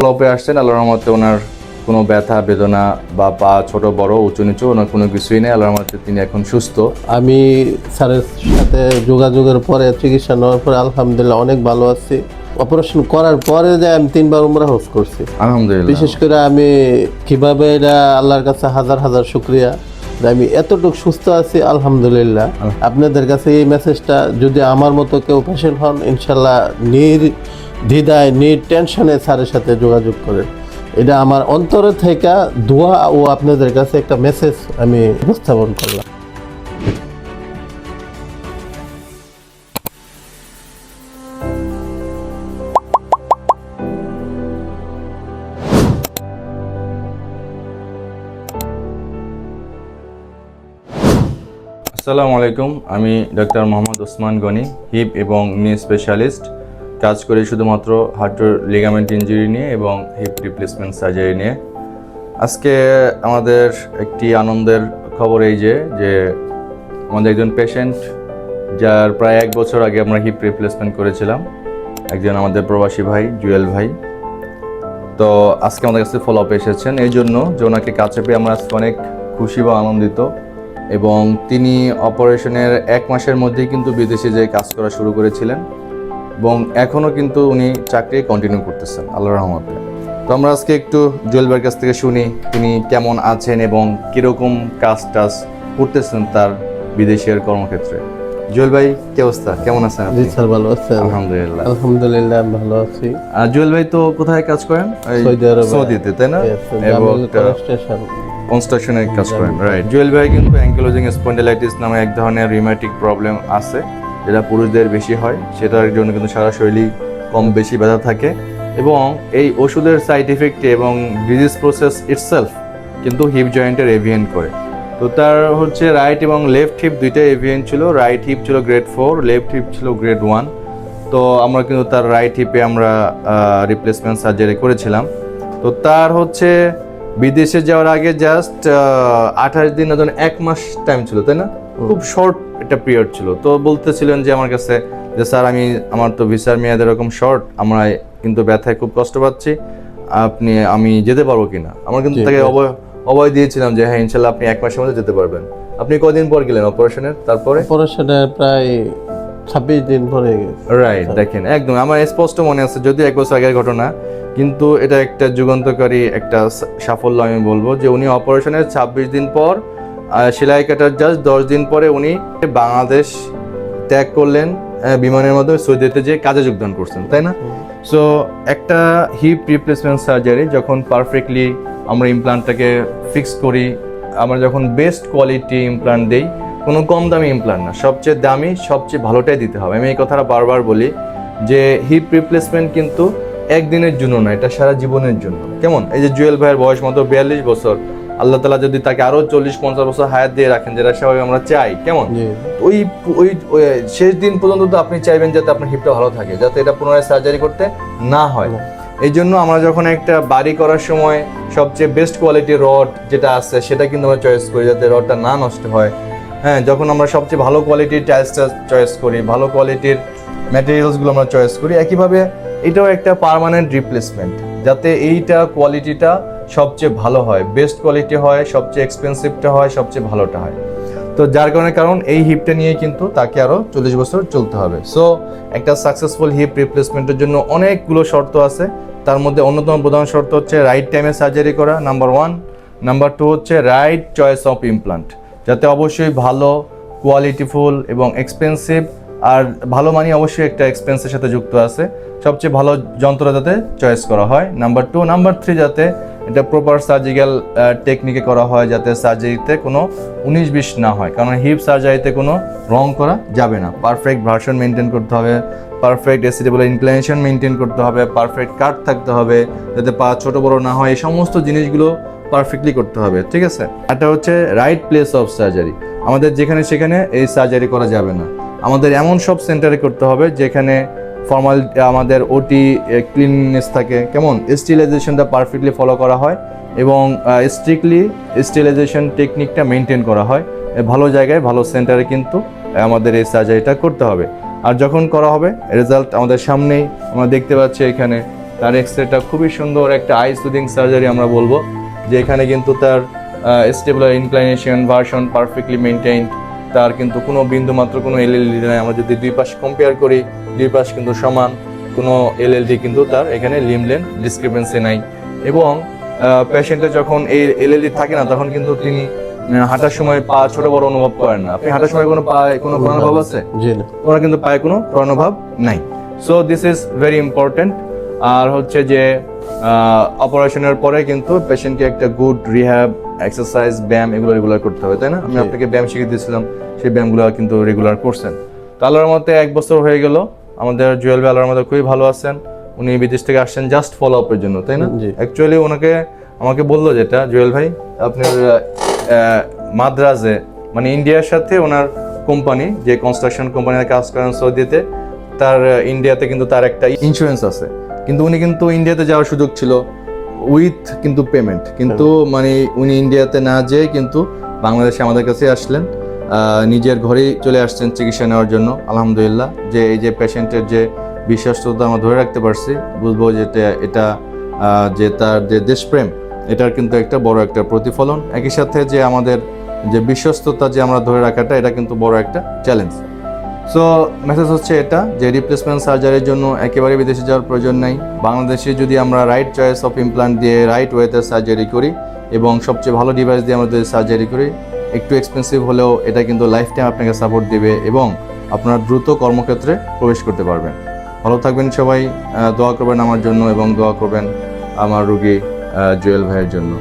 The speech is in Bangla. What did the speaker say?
ফলোআপে আসছেন। আল্লাহর রহমতে ওনার কোনো ব্যথা বেদনা বা পা ছোট বড় উঁচু নিচু ওনার কোনো কিছুই নেই। আল্লাহর রহমতে তিনি এখন সুস্থ। আমি স্যারের সাথে যোগাযোগের পরে চিকিৎসা নেওয়ার পরে আলহামদুলিল্লাহ অনেক ভালো আছি। অপারেশন করার পরে যে আমি 3বার উমরা হজ করছি আলহামদুলিল্লাহ। বিশেষ করে আমি কিভাবে এটা আল্লাহর কাছে হাজার হাজার শুকরিয়া যে আমি এতটুকু সুস্থ আছি আলহামদুলিল্লাহ। আপনাদের কাছে এই মেসেজটা, যদি আমার মতো কেউ পেশেন্ট হন ইনশাল্লাহ নির্দ্বিধায় টেনশনে স্যারের সাথে যোগাযোগ করেন। এটা আমার অন্তরে থেকে দোয়া ও আপনাদের কাছে একটা মেসেজ আমি উপস্থাপন করলাম। আসসালামু আলাইকুম, আমি ডক্টর মোহাম্মদ ওসমান গনি, হিপ এবং নি স্পেশালিস্ট। কাজ করি শুধুমাত্র হাঁটুর লিগামেন্ট ইনজুরি নিয়ে এবং হিপ রিপ্লেসমেন্ট সার্জারি নিয়ে। আজকে আমাদের একটি আনন্দের খবর এই যে আমাদের একজন পেশেন্ট, যার প্রায় 1 বছর আগে আমরা হিপ রিপ্লেসমেন্ট করেছিলাম, একজন আমাদের প্রবাসী ভাই জুয়েল ভাই। তো আজকে আমাদের কাছে ফলো আপ এসেছেন এই জন্য যে ওনাকে কাছে পেয়ে আমরা আজকে অনেক খুশি বা আনন্দিত। এবং তিনি অপারেশনের 1 মাসের মধ্যেই কিন্তু বিদেশে যেয়ে কাজ করা শুরু করেছিলেন এবং এখনও কিন্তু উনি চাকরি কন্টিনিউ করতেছেন আল্লাহর রহমতে। তো আমরা আজকে একটু জুয়েল ভাইয়ের কাছ থেকে শুনি তিনি কেমন আছেন এবং কীরকম কাজ টাজ করতেছেন তার বিদেশের কর্মক্ষেত্রে। জুয়েল ভাই, কি অবস্থা, কেমন আছেন? জি স্যার, ভালো আছেন? আলহামদুলিল্লাহ। আলহামদুলিল্লাহ আমি ভালো আছি। জুয়েল ভাই তো কোথায় কাজ করেন? সৌদি আরবে। সৌদিতে, তাই না? এবং কনস্ট্রাকশনে কাজ করেন, রাইট। জুয়েল ভাই কিন্তু অ্যাঙ্কিলোজিং স্পন্ডিলাইটিস নামে এক ধরনের রিউম্যাটিক প্রবলেম আছে, যেটা পুরুষদের বেশি হয়। সেটার জন্য কিন্তু সারা শরীরই কম বেশি ব্যথা থাকে এবং এই ওষুধের সাইড ইফেক্টে এবং ডিজিজ প্রসেস ইটসেলফ কিন্তু হিপ জয়েন্টের এভিয়েন্ট করে। তো তার হচ্ছে রাইট এবং লেফট হিপ দুইটা এভিয়েন্ট ছিল। রাইট হিপ ছিল গ্রেড 4, লেফট হিপ ছিল গ্রেড 1। তো আমরা কিন্তু তার রাইট হিপে আমরা রিপ্লেসমেন্ট সার্জারি করেছিলাম। তো তার হচ্ছে বিদেশে যাওয়ার আগে জাস্ট 28 দিন, 1 মাস টাইম ছিল, তাই না? খুব শর্ট একটা পিরিয়ড ছিল। তো বলতেছিলেন যে আমার কাছে যে স্যার আমার তো ভিসার মেয়াদ এরকম শর্ট, আমরা কিন্তু ব্যথায় খুব কষ্ট পাচ্ছি, আমি যেতে পারবো কিনা। আমরা কিন্তু তাকে অভয় দিয়েছিলাম যে হ্যাঁ ইনশাল্লাহ আপনি 1 মাসের মধ্যে যেতে পারবেন। আপনি কদিন পর গেলেন অপারেশনের? অপারেশনের প্রায় 26 দিন পরে গেছে। রাইট, দেখেন একদম আমার স্পষ্ট মনে আছে, যদিও 1 বছর আগের ঘটনা, কিন্তু এটা একটা যুগান্তকারী একটা সাফল্য আমি বলবো যে উনি অপারেশনের 26 দিন পর, সেলাই কাটার জাস্ট 10 দিন পরে উনি বাংলাদেশ ত্যাগ করলেন, বিমানের মাধ্যমে সৌদিতে যেয়ে কাজে যোগদান করছেন, তাই না? সো একটা হিপ রিপ্লেসমেন্ট সার্জারি যখন পারফেক্টলি আমরা ইমপ্লান্টটাকে ফিক্স করি, আমরা যখন বেস্ট কোয়ালিটি ইমপ্লান্ট দেই, কোনো কম দামি ইমপ্লান্ট না, সবচেয়ে দামি সবচেয়ে ভালোটাই দিতে হবে। আমি এই কথাটা বারবার বলি যে হিপ রিপ্লেসমেন্ট কিন্তু একদিনের জন্য না, এটা সারা জীবনের জন্য। কেমন, এই যে জুয়েল ভাইয়ের বয়স মাত্র 42 বছর, আল্লাহ তাআলা যদি তাকে আরো 40-50 বছর হায়াত দিয়ে রাখেন, যেটা সবাই আমরা চাই, কেমন ওই শেষ দিন পর্যন্ত তো আপনি চাইবেন যাতে আপনার হিপটা ভালো থাকে, যাতে এটা পুনরায় সার্জারি করতে না হয়। এই জন্য আমরা যখন একটা বাড়ি করার সময় সবচেয়ে বেস্ট কোয়ালিটির রড যেটা আছে সেটা কিন্তু আমরা চয়েস করি, যাতে রডটা না নষ্ট হয়। হ্যাঁ, যখন আমরা সবচেয়ে ভালো কোয়ালিটির টাইলসটা চয়েস করি, ভালো কোয়ালিটির ম্যাটেরিয়ালসগুলো আমরা চয়েস করি, একইভাবে এটাও একটা পার্মানেন্ট রিপ্লেসমেন্ট, যাতে এইটা কোয়ালিটিটা সবচেয়ে ভালো হয়, বেস্ট কোয়ালিটি হয়, সবচেয়ে এক্সপেন্সিভটা হয়, সবচেয়ে ভালোটা হয়। তো যার কারণ এই হিপটা নিয়ে কিন্তু তাকে আরও 40 বছর চলতে হবে। সো একটা সাকসেসফুল হিপ রিপ্লেসমেন্টের জন্য অনেকগুলো শর্ত আছে। তার মধ্যে অন্যতম প্রধান শর্ত হচ্ছে রাইট টাইমে সার্জারি করা, নাম্বার 1। নাম্বার 2 হচ্ছে রাইট চয়েস অফ ইমপ্লান্ট, যাতে অবশ্যই ভালো কোয়ালিটিফুল এবং এক্সপেন্সিভ, আর ভালো মানি অবশ্যই একটা এক্সপেন্সের সাথে যুক্ত আছে, সবচেয়ে ভালো যন্ত্র যাতে চয়েস করা হয়, নাম্বার 2। নাম্বার 3, যাতে এটা প্রপার সার্জিক্যাল টেকনিকে করা হয়, যাতে সার্জারিতে কোনো 19-20 না হয়, কারণ হিপ সার্জারিতে কোনো রং করা যাবে না। পারফেক্ট ভার্সন মেনটেন করতে হবে, পারফেক্ট অ্যাসিডেবল ইনক্লিনেশন মেনটেন করতে হবে, পারফেক্ট কাট থাকতে হবে, যাতে পা ছোট বড় না হয়, এই সমস্ত জিনিসগুলো পারফেক্টলি করতে হবে, ঠিক আছে? এটা হচ্ছে রাইট প্লেস অফ সার্জারি। আমাদের যেখানে সেখানে এই সার্জারি করা যাবে না, আমাদের এমন সব সেন্টারে করতে হবে যেখানে ফর্মাল আমাদের ওটি ক্লিননেস থাকে, কেমন স্টেরিলাইজেশনটা পারফেক্টলি ফলো করা হয় এবং স্ট্রিক্টলি স্টেরিলাইজেশন টেকনিকটা মেনটেন করা হয়। ভালো জায়গায় ভালো সেন্টারে কিন্তু আমাদের এই সার্জারিটা করতে হবে। আর যখন করা হবে রেজাল্ট আমাদের সামনেই আমরা দেখতে পাচ্ছি, এখানে তার এক্সরেটা খুবই সুন্দর একটা আই সুদিং সার্জারি আমরা বলবো, যে এখানে কিন্তু তার স্টেবলার ইনক্লাইনেশন ভার্সন পারফেক্টলি মেনটেইনড, তার কিন্তু কোনো বিন্দু মাত্র কোনো এলএলডি নাই। আমরা যদি দুই পাশ কম্পেয়ার করি, দুই পাশ কিন্তু সমান, কোনো এলএলডি কিন্তু তার এখানে লিম্ব লেন্থ ডিসক্রিপেন্সি নাই। এবং পেশেন্টের যখন এই এলএলডি থাকে না, তখন কিন্তু তিনি হাঁটার সময় পা ছোট বড় অনুভব করেন না। আপনি হাঁটার সময় কোনো পায়ে কোনো প্রণভাব আছে? জি না। ওনার কিন্তু পায়ে কোনো প্রণভাব নাই। So this is very important. আর হচ্ছে যে অপারেশনের পরে কিন্তু পেশেন্টকে একটা গুড রিহ্যাব, এক্সারসাইজ, ব্যায়াম এগুলো রেগুলার করতে হবে, তাই না? আমি আপনাকে ব্যায়াম শিখিয়ে দিয়েছিলাম, সেই ব্যায়ামগুলো কিন্তু রেগুলার করছেন। তো আল্লাহর মতে 1 বছর হয়ে গেল, আমাদের জুয়েল ভাই আল্লাহর মতে খুবই ভালো আছেন। উনি বিদেশ থেকে আসছেন জাস্ট ফলো আপের জন্য, তাই না? জি। অ্যাকচুয়ালি ওনাকে আমাকে বললো যেটা, জুয়েল ভাই আপনার মাদ্রাজে মানে ইন্ডিয়ার সাথে ওনার কোম্পানি, যে কনস্ট্রাকশন কোম্পানিতে কাজ করেন সৌদিতে, তার ইন্ডিয়াতে কিন্তু তার একটা ইন্স্যুরেন্স আছে। কিন্তু উনি কিন্তু ইন্ডিয়াতে যাওয়ার সুযোগ ছিল উইথ কিন্তু পেমেন্ট, কিন্তু মানে উনি ইন্ডিয়াতে না যেয়ে কিন্তু বাংলাদেশে আমাদের কাছে আসলেন, নিজের ঘরেই চলে আসছেন চিকিৎসা নেওয়ার জন্য। আলহামদুলিল্লাহ, যে এই যে পেশেন্টের যে বিশ্বাসতা আমরা ধরে রাখতে পারছি, বুঝবো যে এটা যে তার যে দেশপ্রেম, এটার কিন্তু একটা বড় একটা প্রতিফলন। একই সাথে যে আমাদের যে বিশ্বস্ততা যে আমরা ধরে রাখাটা, এটা কিন্তু বড় একটা চ্যালেঞ্জ। সো মেসেজ হচ্ছে এটা, যে রিপ্লেসমেন্ট সার্জারির জন্য একেবারে বিদেশে যাওয়ার প্রয়োজন নাই। বাংলাদেশে যদি আমরা রাইট চয়েস অফ ইমপ্লান্ট দিয়ে রাইট ওয়েতে সার্জারি করি এবং সবচেয়ে ভালো ডিভাইস দিয়ে আমরা যদি সার্জারি করি, একটু এক্সপেন্সিভ হলেও এটা কিন্তু লাইফ টাইম আপনাকে সাপোর্ট দেবে এবং আপনারা দ্রুত কর্মক্ষেত্রে প্রবেশ করতে পারবেন। ভালো থাকবেন সবাই, দোয়া করবেন আমার জন্য এবং দোয়া করবেন আমার রোগী জুয়েল ভাইয়ের জন্য।